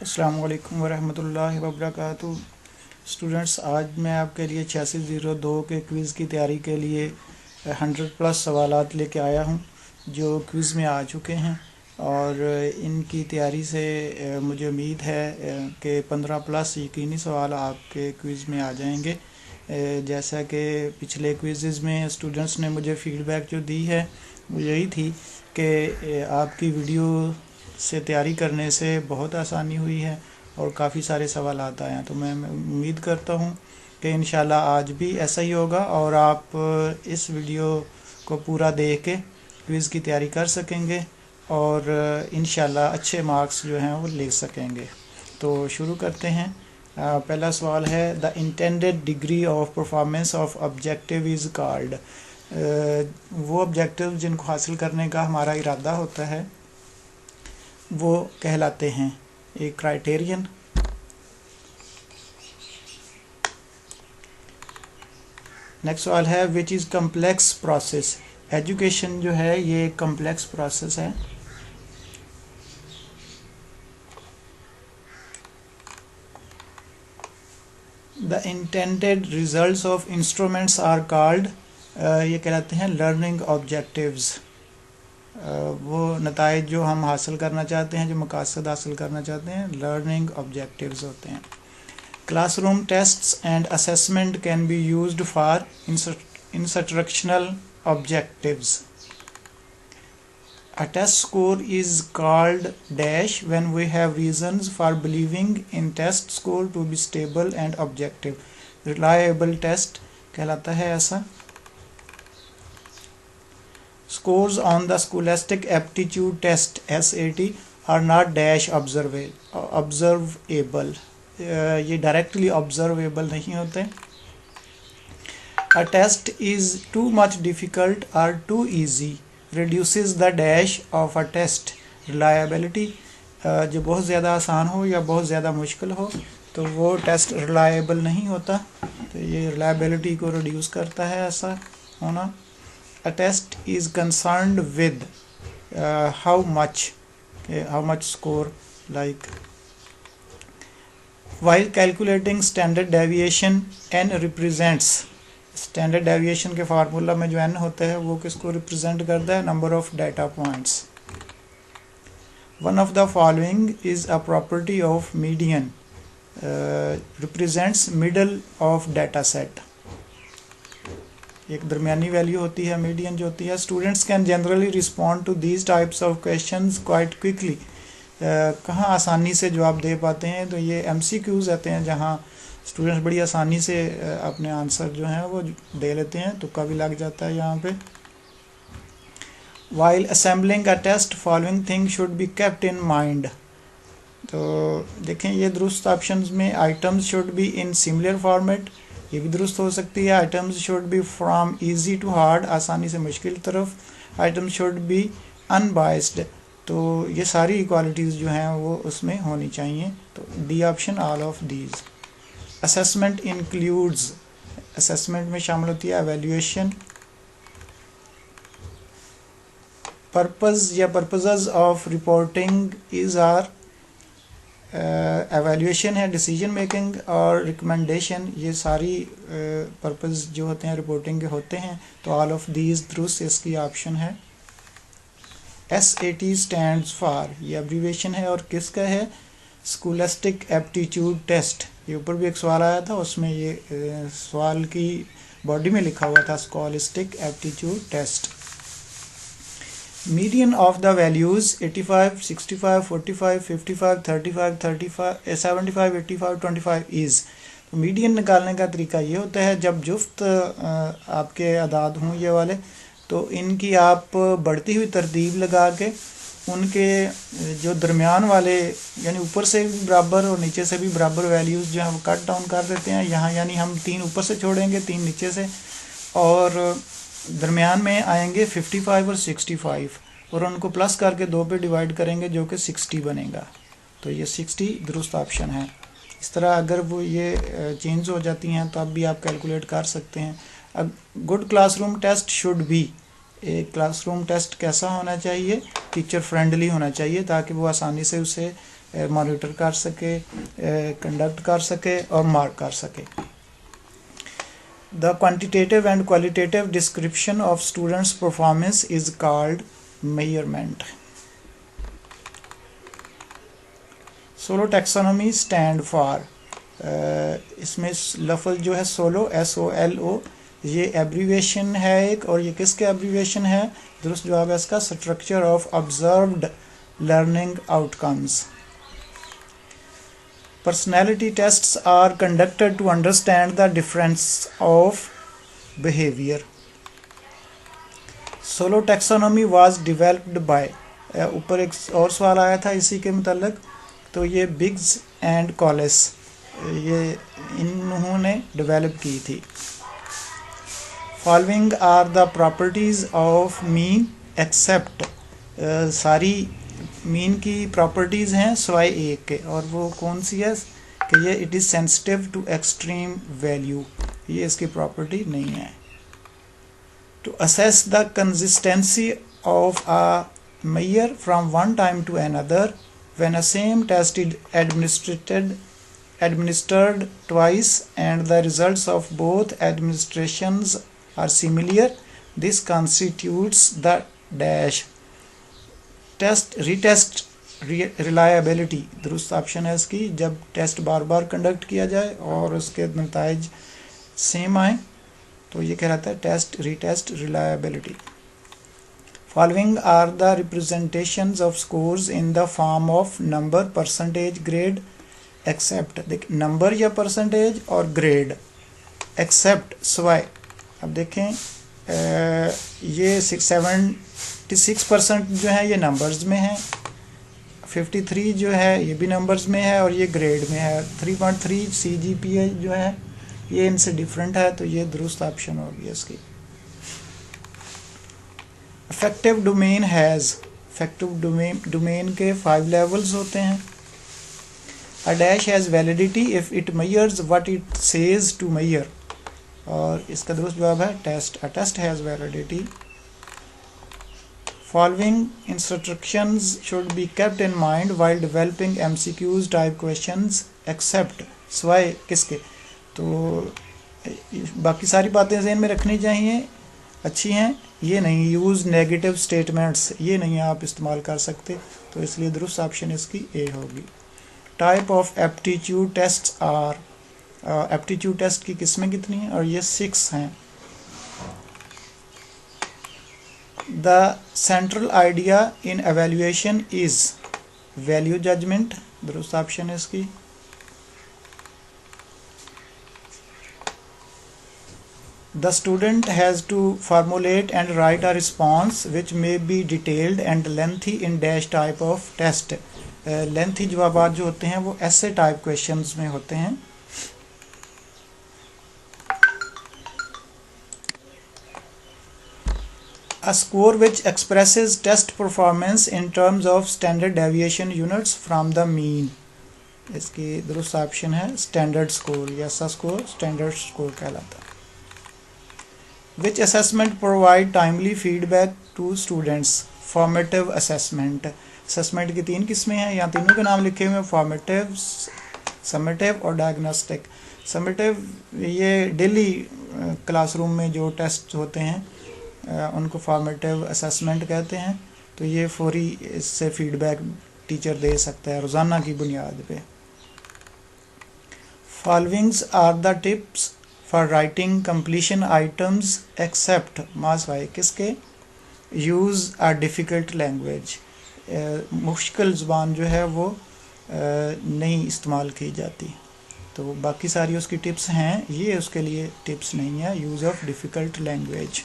अस्सलाम वालेकुम वरहमतुल्लाहि वबरकातुहू। स्टूडेंट्स, आज मैं आपके लिए 8602 के क्विज़ की तैयारी के लिए 100+ सवालात लेके आया हूं जो क्विज़ में आ चुके हैं और इनकी तैयारी से मुझे उम्मीद है कि 15+ यकीनी सवाल आपके क्विज़ में आ जाएंगे। जैसा कि पिछले क्विज़ में स्टूडेंट्स ने मुझे फ़ीडबैक जो दी है वो यही थी कि आपकी वीडियो से तैयारी करने से बहुत आसानी हुई है और काफ़ी सारे सवाल आए हैं। तो मैं उम्मीद करता हूँ कि इंशाल्लाह आज भी ऐसा ही होगा और आप इस वीडियो को पूरा देख के क्विज़ की तैयारी कर सकेंगे और इंशाल्लाह अच्छे मार्क्स जो हैं वो ले सकेंगे। तो शुरू करते हैं। पहला सवाल है, the intended degree of performance of objective is called. वो ऑब्जेक्टिव जिनको हासिल करने का हमारा इरादा होता है वो कहलाते हैं एक क्राइटेरियन, नेक्स्ट सवाल है, which is complex process. Education जो है ये एक कम्प्लेक्स प्रोसेस है। The intended results of instruments are called, ये कहलाते हैं लर्निंग ऑब्जेक्टिव्स। वो नताइज जो हम हासिल करना चाहते हैं, जो मकासद हासिल करना चाहते हैं, लर्निंग ऑब्जेक्टिव्स होते हैं। Classroom tests and assessment can be used for instructional objectives. A test score is called dash when we have reasons for believing in test score to be stable and objective. Reliable test कहलाता है ऐसा। Scores on the Scholastic Aptitude Test (SAT) are not dash observable. ये directly observable नहीं होते। A test is too much difficult or too easy reduces the dash of a test. Reliability, जो बहुत ज़्यादा आसान हो या बहुत ज़्यादा मुश्किल हो तो वो टेस्ट रिलायबल नहीं होता, तो ये रिलायबिलिटी को रिड्यूस करता है ऐसा होना। A test is concerned with how much score, like while calculating standard deviation, n represents, standard deviation के फार्मूला में जो n होता है वो किसको रिप्रेजेंट करता है, number of data points. One of the following is a property of median, represents middle of data set. एक दरमियानी वैल्यू होती है मीडियन जो होती है। Students can generally respond to these types of questions quite quickly. कहाँ आसानी से जवाब दे पाते हैं, तो ये MCQs रहते हैं जहाँ स्टूडेंट्स बड़ी आसानी से अपने आंसर जो हैं वो दे लेते हैं, तुक्का भी लग जाता है यहाँ पे। While assembling a test following thing should be kept in mind. तो देखें ये दुरुस्त ऑप्शंस में items should be in similar format, ये भी दुरुस्त हो सकती है। Items should be from easy to hard, आसानी से मुश्किल तरफ। आइटम्स शुड बी अनबाइस्ड, तो ये सारी इक्वालिटीज़ जो हैं वो उसमें होनी चाहिए। तो D option, all of these. Assessment includes, assessment में शामिल होती है एवेल्यूएशन। पर्पस या purposes of reporting is are, evaluation है डिसीजन मेकिंग और रिकमेंडेशन, ये सारी पर्पस जो होते हैं रिपोर्टिंग के होते हैं। तो ऑल ऑफ दीज दुरुस्त इसकी ऑप्शन है। SAT स्टैंड्स फॉर, ये एब्रीविएशन है और किसका है, स्कूलास्टिक एप्टीट्यूड टेस्ट। ये ऊपर भी एक सवाल आया था, उसमें ये सवाल की बॉडी में लिखा हुआ था scholastic aptitude test. Median of the values 85, 65, 45, 55, 35, 75, 85, 25 is. तो मीडियन निकालने का तरीका ये होता है, जब जुफ्त आपके अदाद हों ये वाले, तो इनकी आप बढ़ती हुई तरतीब लगा के उनके जो दरमियान वाले यानी ऊपर से भी बराबर और नीचे से भी बराबर वैल्यूज़ जो हैं वो कट डाउन कर देते हैं यहाँ, यानी हम 3 ऊपर से छोड़ेंगे 3 नीचे से और दरमियान में आएंगे 55 और 65 और उनको प्लस करके 2 पे डिवाइड करेंगे जो कि 60 बनेगा। तो ये 60 दुरुस्त ऑप्शन है। इस तरह अगर वो ये चेंज हो जाती हैं तो अब भी आप कैलकुलेट कर सकते हैं। अब good classroom test should be, एक क्लासरूम टेस्ट कैसा होना चाहिए, टीचर फ्रेंडली होना चाहिए ताकि वो आसानी से उसे मॉनिटर कर सके, कंडक्ट कर सके और मार्क कर सके। The quantitative and qualitative description of students performance is called measurement. Solo taxonomy stand for, इसमें लफ्ज़ जो है सोलो SOLO ये एब्रीविएशन है एक, और ये किसके एब्रीविएशन है? दुरुस्त जवाब है इसका structure of observed learning outcomes. Personality tests are conducted to understand the difference of behaviour. SOLO taxonomy was developed by, ऊपर एक और सवाल आया था इसी के मुताल्लिक, तो ये बिग्स एंड कॉलेस ये इन्होंने डेवलप की थी। Following are the properties of mean except, सारी मीन की प्रॉपर्टीज़ हैं सिवाय एक के, और वो कौन सी है कि ये it is sensitive to extreme value, ये इसकी प्रॉपर्टी नहीं है। To assess the consistency of a measure from one time to another when a same test is administered twice and the results of both administrations are similar, this constitutes the dash test retest reliability। दुरुस्त option है इसकी, जब test बार बार conduct किया जाए और उसके नतीजे same आए तो ये कहलाता है test retest reliability. Following are the representations of scores in the form of number, percentage, grade, except। देख नंबर या परसेंटेज और ग्रेड, एक्सेप्ट सिवाय। अब देखें ये 76% जो है ये नंबर्स में है, 53 जो है ये भी नंबर्स में है और ये ग्रेड में है, 3.3 CGPA जो है ये इनसे डिफरेंट है, तो ये दुरुस्त ऑप्शन होगी इसकी। Affective domain has, affective domain के 5 लेवल्स होते हैं। A dash has validity if it measures what it says to measure, और इसका दुरुस्त जवाब है test. A test has validity. Following instructions should be kept in mind while developing MCQs type questions except, सिवाय किसके? तो बाकी सारी बातें ज़हन में रखनी चाहिए, अच्छी हैं, ये नहीं। यूज़ नेगेटिव स्टेटमेंट्स ये नहीं आप इस्तेमाल कर सकते, तो इसलिए दुरुस्त ऑप्शन इसकी ए होगी। Type of aptitude test are, aptitude test की किस्में कितनी हैं? और ये 6 हैं। The central idea in evaluation is value judgement, दुरुस्त ऑप्शन है इसकी। The student has to formulate and write a response which may be detailed and lengthy in dash type of test। lengthy जवाबात जो होते हैं वो ऐसे टाइप क्वेश्चंस में होते हैं। A score which expresses test performance in terms of standard deviation units from the mean, इसकी दुरुस्त ऑप्शन है स्टैंडर्ड स्कोर, या ऐसा स्कोर स्टैंडर्ड स्कोर कहलाता है। Which assessment provide timely feedback to students? Formative assessment। Assessment की 3 किस्में हैं, यहाँ तीनों के नाम लिखे हुए हैं, फॉर्मेटिव, समेटिव और डायग्नोस्टिक। समेटिव ये डेली क्लासरूम में जो टेस्ट होते हैं उनको फॉर्मेटिव असेसमेंट कहते हैं, तो ये फौरी इससे फीडबैक टीचर दे सकता है रोज़ाना की बुनियाद पे। Followings are the tips for writing completion items except, मासवाई किसके? यूज़ अ डिफ़िकल्ट लैंग्वेज, मुश्किल ज़ुबान जो है वो नहीं इस्तेमाल की जाती, तो बाकी सारी उसकी टिप्स हैं, ये उसके लिए टिप्स नहीं है। Use of difficult language.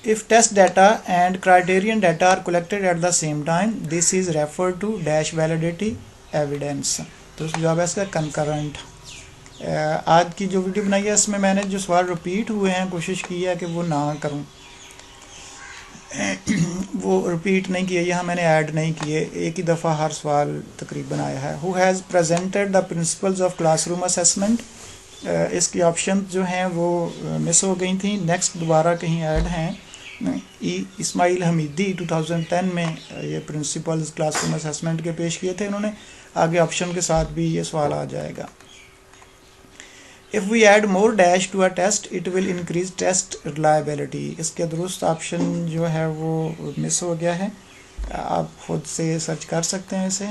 If test data and criterion data are collected at the same time, this is referred to dash validity evidence। तो जवाब है इसका concurrent। आज की जो वीडियो बनाई है इसमें मैंने जो सवाल रिपीट हुए हैं कोशिश की है कि वो ना करूं, वो रिपीट नहीं किए, यहाँ मैंने ऐड नहीं किए, एक ही दफ़ा हर सवाल तकरीबन आया है। Who has presented the principles of classroom assessment? इसकी ऑप्शन जो हैं वो मिस हो गई थी, नेक्स्ट दोबारा कहीं ऐड हैं, इस्माइल हमीदी 2010 में ये प्रिंसिपल्स क्लासरूम असेसमेंट के पेश किए थे उन्होंने। आगे ऑप्शन के साथ भी ये सवाल आ जाएगा। If we add more dash to a test it will increase test reliability. इसके दुरुस्त ऑप्शन जो है वो मिस हो गया है, आप खुद से सर्च कर सकते हैं इसे।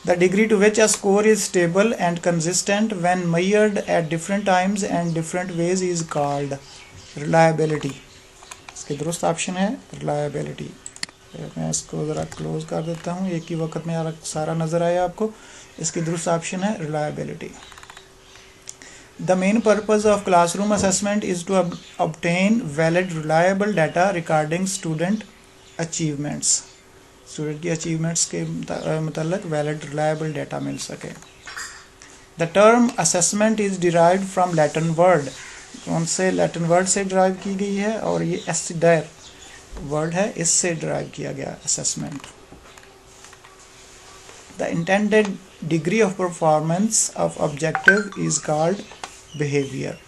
The degree to which a score is stable and consistent when measured at different times and different ways is called reliability। इसके दुरुस्त ऑप्शन है reliability। मैं इसको ज़रा क्लोज कर देता हूँ, एक ही वक्त में सारा नज़र आया आपको। इसकी दुरुस्त ऑप्शन है reliability। The main purpose of classroom assessment is to obtain valid reliable data regarding student achievements। Student की अचीवमेंट्स के मतलब वैलिड रिलायबल डाटा मिल सके। The term assessment is derived from Latin word. कौन से लैटिन वर्ड से derive की गई है, और ये एसिडर वर्ड है, इससे डिराइव किया गया assessment. The intended degree of performance of objective is called behaviour.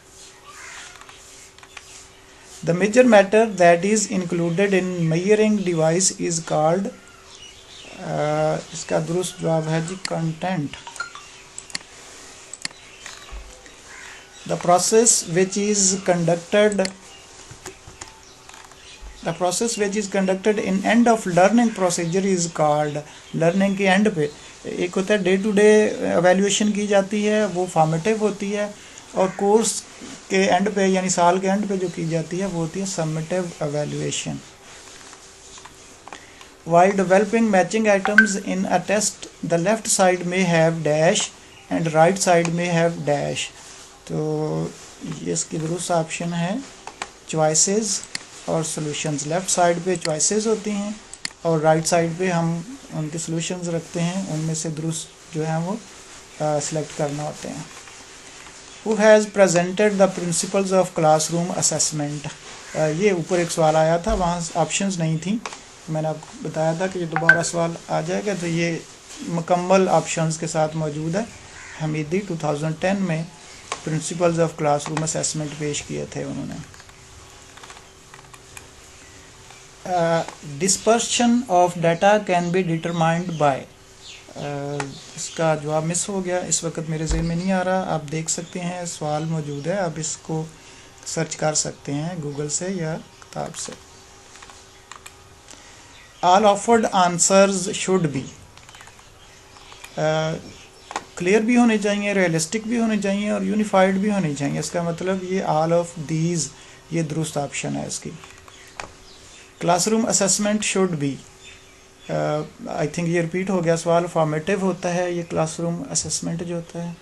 The major matter that is included in measuring device is called, इसका दुरुस्त जवाब है जी content. The process which is conducted in end of learning procedure is called. Learning के end पे एक होता है डे टू डे एवेल्यूएशन की जाती है, वो फॉर्मेटिव होती है, और कोर्स के एंड पे यानी साल के एंड पे जो की जाती है वो होती है summative evaluation. While developing matching items in a test, the left side may have dash and right side may have dash। तो ये इसकी दुरुस्त ऑप्शन है choices और solutions। लेफ्ट साइड पे choices होती हैं और राइट साइड पे हम उनके solutions रखते हैं, उनमें से दुरुस्त जो है वो select करना होते हैं। Who has presented the principles of classroom assessment? ये ऊपर एक सवाल आया था, वहाँ ऑप्शंस नहीं थी, मैंने आपको बताया था कि ये दोबारा सवाल आ जाएगा, तो ये मुकम्मल ऑप्शंस के साथ मौजूद है। हमीदी 2010 में प्रिंसिपल्स ऑफ क्लासरूम असेसमेंट पेश किए थे उन्होंने। Dispersion of data can be determined by, इसका जवाब मिस हो गया, इस वक्त मेरे ज़हन में नहीं आ रहा। आप देख सकते हैं सवाल मौजूद है, आप इसको सर्च कर सकते हैं गूगल से या किताब से। All offered answers should be clear भी होने चाहिए, रियलिस्टिक भी होने चाहिए और यूनिफाइड भी होने चाहिए। इसका मतलब ये ऑल ऑफ दीज ये दुरुस्त ऑप्शन है इसकी। Classroom assessment should be, I think ये रिपीट हो गया सवाल, फॉर्मेटिव होता है ये क्लासरूम असेसमेंट जो होता है।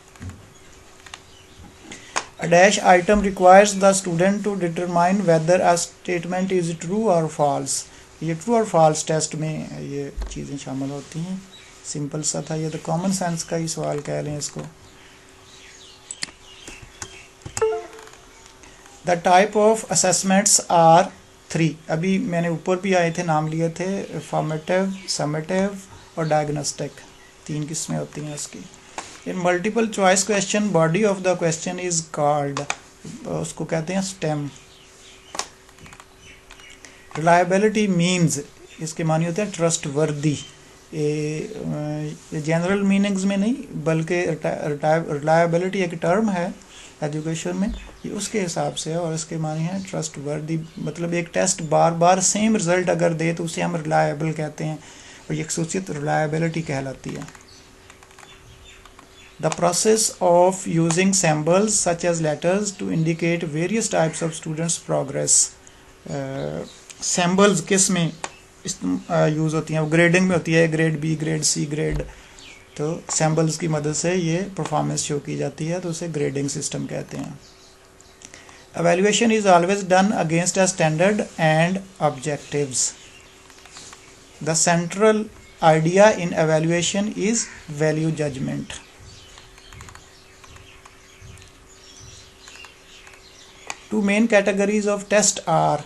A dash item requires the student to determine whether a statement is true or false। ये ट्रू और फॉल्स टेस्ट में ये चीज़ें शामिल होती हैं। सिंपल सा था ये, तो कॉमन सेंस का ही सवाल कह लें इसको। The type of assessments are 3। अभी मैंने ऊपर भी आए थे, नाम लिए थे, फॉर्मेटिव, समेटिव और डायग्नोस्टिक, 3 किस्में होती हैं इसकी। इन multiple choice question body of the question is called, उसको कहते हैं स्टेम। रिलायबिलिटी मीन्स, इसके मानी होते हैं ट्रस्ट वर्दी। ये जनरल मीनिंग्स में नहीं, बल्कि रिलायबिलिटी एक टर्म है एजुकेशन में, ये उसके हिसाब से है, और इसके मानी है ट्रस्ट वर्दी। मतलब एक टेस्ट बार बार सेम रिज़ल्ट अगर दे तो उसे हम रिलायबल कहते हैं, और ये खसूसियत रिलायबिलिटी कहलाती है। The process of using symbols such as letters to indicate various types of students progress. Symbols किस में यूज़ होती हैं, वो ग्रेडिंग में होती है, grade B, grade C, grade, तो सैम्बल्स की मदद से ये परफॉर्मेंस शो की जाती है, तो उसे ग्रेडिंग सिस्टम कहते हैं। Evaluation is always done against a standard and objectives. The central idea in evaluation is value judgement. Two main categories of test are,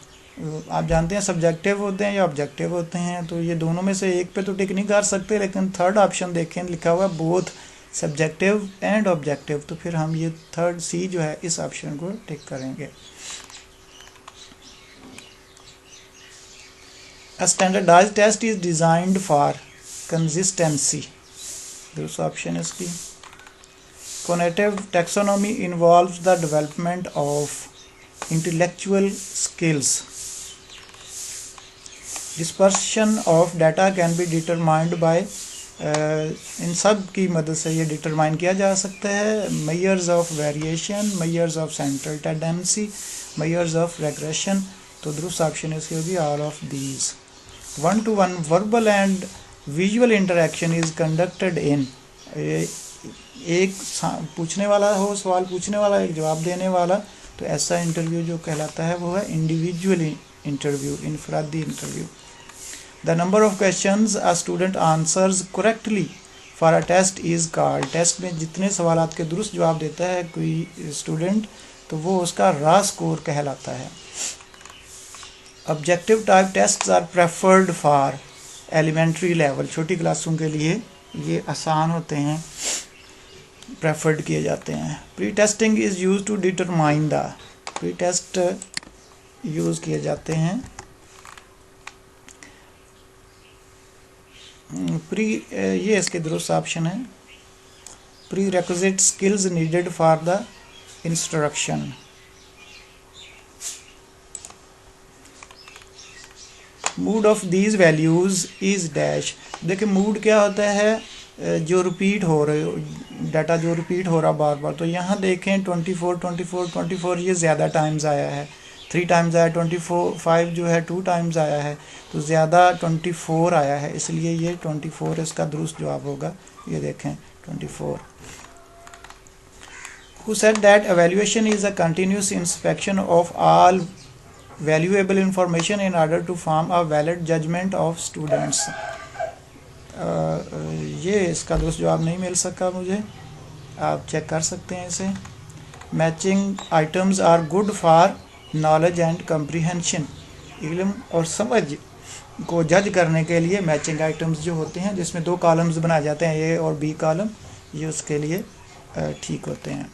आप जानते हैं सब्जेक्टिव होते हैं या ऑब्जेक्टिव होते हैं, तो ये दोनों में से एक पे तो टिक नहीं कर सकते, लेकिन थर्ड ऑप्शन देखें लिखा हुआ है बोथ सब्जेक्टिव एंड ऑब्जेक्टिव, तो फिर हम ये थर्ड सी जो है इस ऑप्शन को टिक करेंगे। A standardized test is designed for consistency. दूसरा ऑप्शन है इसकी. Cognitive taxonomy involves the development of intellectual skills. Dispersion of data can be determined by इन सब की मदद से ये डिटरमाइन किया जा सकता है. Measures of variation, measures of central tendency, measures of regression. तो दुरुस्त ऑप्शन इसकी होगी all of these. 1-to-1 verbal and visual interaction is conducted इन. एक पूछने वाला हो, सवाल पूछने वाला, एक जवाब देने वाला, तो ऐसा इंटरव्यू जो कहलाता है वो है इंडिविजुअल इंटरव्यू, इनफरादी interview. The number of questions a student answers correctly for a test is called. Test में जितने सवालात के दुरुस्त जवाब देता है कोई स्टूडेंट, तो वो उसका रा स्कोर कहलाता है. Objective type tests are preferred for elementary level. छोटी क्लासों के लिए ये आसान होते हैं, प्रेफर्ड किए जाते हैं. Pre testing is use to determine the. Pre test use किए जाते हैं. ये इसके दुरुस्त ऑप्शन है. Pre requisite skills needed for the instruction. Mode of these values is dash. देखिए मूड क्या होता है, जो रिपीट हो रहे डाटा जो रिपीट हो रहा बार बार. तो यहाँ देखें 24 ये ज़्यादा टाइम्स आया है, 3 टाइम्स आया. 5 जो है 2 टाइम्स आया है, तो ज़्यादा 24 आया है, इसलिए ये 24 इसका दुरुस्त जवाब होगा. ये देखें 24. Who said that evaluation is a continuous inspection of all valuable information in order to form a valid judgment of students. ये इसका दुरुस्त जवाब नहीं मिल सका मुझे, आप चेक कर सकते हैं इसे. Matching items are good for knowledge and comprehension. इल्म और समझ को जज करने के लिए मैचिंग आइटम्स जो होते हैं, जिसमें 2 कॉलम्स बनाए जाते हैं, ए और बी कॉलम, ये उसके लिए ठीक होते हैं.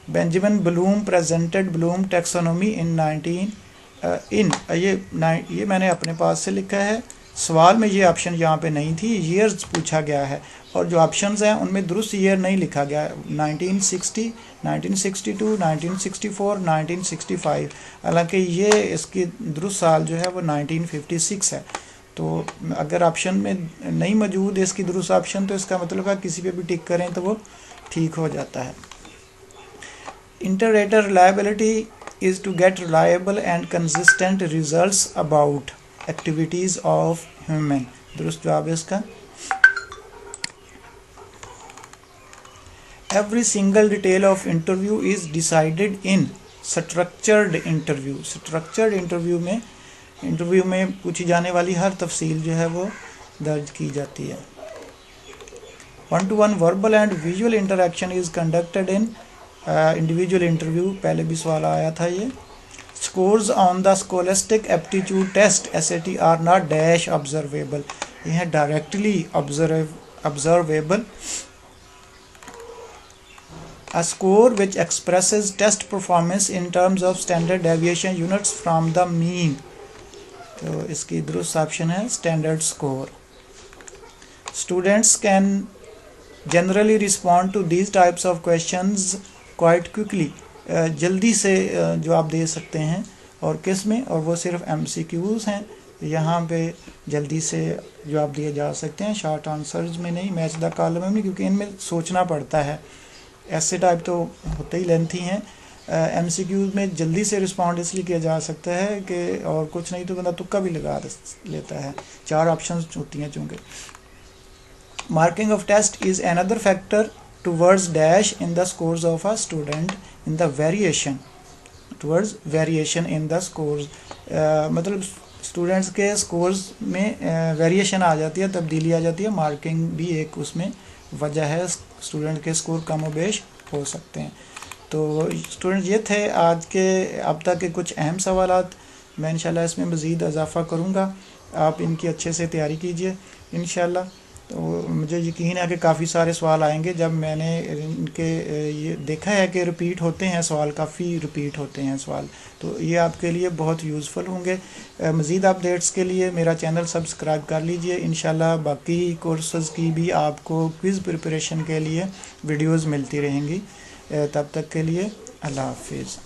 Benjamin Bloom presented Bloom taxonomy in ये मैंने अपने पास से लिखा है. सवाल में ये ऑप्शन यहाँ पे नहीं थी, ईयर्स पूछा गया है, और जो ऑप्शंस हैं उनमें दुरुस्त ईयर नहीं लिखा गया. 1960, 1962, 1964, 1965. हालांकि ये इसकी दुरुस्त साल जो है वो 1956 है. तो अगर ऑप्शन में नहीं मौजूद है इसकी दुरुस्त ऑप्शन, तो इसका मतलब है किसी पे भी टिक करें तो वो ठीक हो जाता है. इंटररेटर reliability is to get reliable and consistent results about activities of human. दुरुस्त जवाब है इसका. Every single detail of interview is decided in structured interview. Structured interview में पूछी जाने वाली हर तफसील जो है वो दर्ज की जाती है. 1-to-1 verbal and visual interaction is conducted in individual interview. पहले भी सवाल आया था ये. Scores on the scholastic aptitude test SAT are not dash observable. ये है directly observable. A score which expresses test performance in terms of standard deviation units from the mean. तो इसकी दुरुस्त ऑप्शन है standard score. Students can generally respond to these types of questions quite quickly. जल्दी से जवाब दे सकते हैं. और किस में, और वो सिर्फ MCQs हैं, यहाँ पे जल्दी से जवाब दिए जा सकते हैं. शॉर्ट आंसर्स में नहीं, मैच द कॉलम में नहीं, क्योंकि इनमें सोचना पड़ता है. ऐसे टाइप तो होते ही लेंथी हैं. MCQs में जल्दी से रिस्पॉन्ड इसलिए किया जा सकता है कि और कुछ नहीं तो बंदा तुक्का भी लगा लेता है. 4 ऑप्शंस होती हैं चूँकि. Marking of test is another factor towards dash in the scores of a student in the variation in the scores. मतलब स्टूडेंट्स के स्कोर्स में वेरिएशन आ जाती है, तब्दीली आ जाती है. मार्किंग भी एक उसमें वजह है. स्टूडेंट के स्कोर कम व बेश हो सकते हैं. तो स्टूडेंट ये थे आज के अब तक के कुछ अहम सवालात. मैं इंशाल्लाह इसमें मज़ीद इजाफ़ा करूँगा. आप इनकी अच्छे से तैयारी कीजिए इंशाल्लाह. तो मुझे यकीन है कि काफ़ी सारे सवाल आएंगे। जब मैंने इनके ये देखा है कि रिपीट होते हैं सवाल, काफ़ी रिपीट होते हैं सवाल, तो ये आपके लिए बहुत यूज़फुल होंगे। मज़ीद अपडेट्स के लिए मेरा चैनल सब्सक्राइब कर लीजिए। इंशाल्लाह बाकी कोर्सेज़ की भी आपको क्विज़ प्रिपरेशन के लिए वीडियोज़ मिलती रहेंगी। तब तक के लिए अल्लाह हाफिज़।